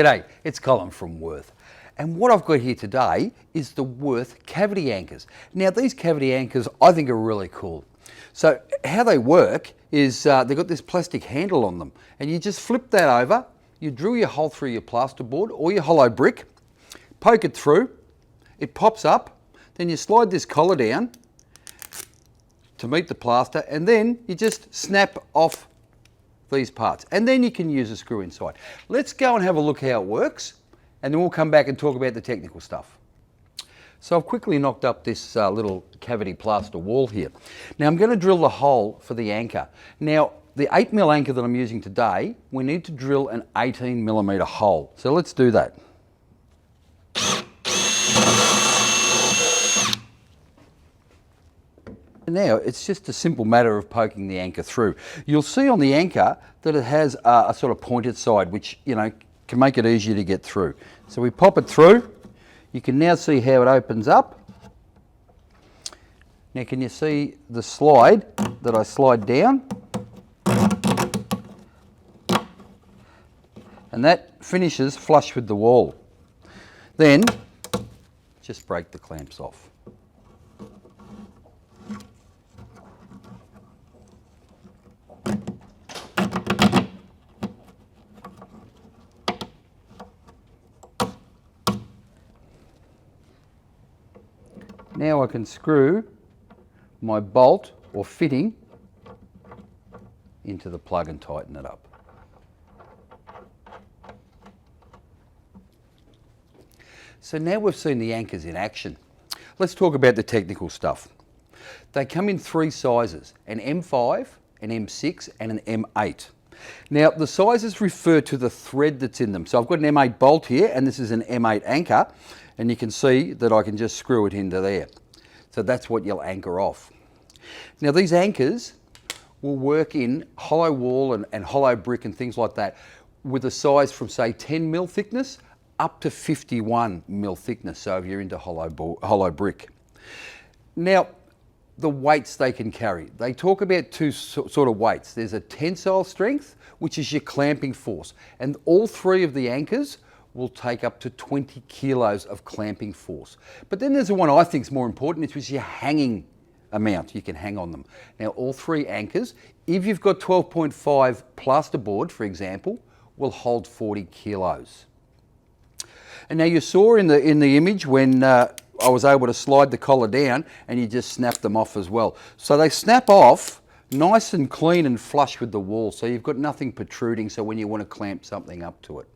G'day, it's Colin from Wurth. And what I've got here today is the Wurth Cavity Anchors. Now these cavity anchors I think are really cool. So how they work is they've got this plastic handle on them, and you just flip that over, you drill your hole through your plasterboard or your hollow brick, poke it through, it pops up, then you slide this collar down to meet the plaster, and then you just snap off these parts, and then you can use a screw inside. Let's go and have a look how it works, and then we'll come back and talk about the technical stuff. So I've quickly knocked up this little cavity plaster wall here. Now I'm going to drill the hole for the anchor. Now the 8mm anchor that I'm using today, we need to drill an 18mm hole. So let's do that. Now it's just a simple matter of poking the anchor through. You'll see on the anchor that it has a sort of pointed side, which can make it easier to get through. So we pop it through. You can now see how it opens up. Now can you see the slide that I slide down? And that finishes flush with the wall. Then just break the clamps off. Now I can screw my bolt or fitting into the plug and tighten it up. So now we've seen the anchors in action. Let's talk about the technical stuff. They come in three sizes, an M5, an M6 and an M8. Now the sizes refer to the thread that's in them. So I've got an M8 bolt here, and this is an M8 anchor, and you can see that I can just screw it into there. So that's what you'll anchor off. Now these anchors will work in hollow wall and hollow brick and things like that with a size from say 10mm thickness up to 51mm thickness, so if you're into hollow brick. Now the weights they can carry. They talk about two sort of weights. There's a tensile strength, which is your clamping force, and all three of the anchors will take up to 20 kilos of clamping force. But then there's the one I think is more important, which is your hanging amount you can hang on them. Now all three anchors, if you've got 12.5 plasterboard, for example, will hold 40 kilos. And now you saw in the image when I was able to slide the collar down, and you just snap them off as well. So they snap off nice and clean and flush with the wall, so you've got nothing protruding, so when you want to clamp something up to it.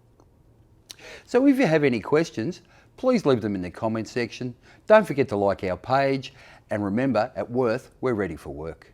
So if you have any questions, please leave them in the comment section. Don't forget to like our page, and remember, at Wurth, we're ready for work.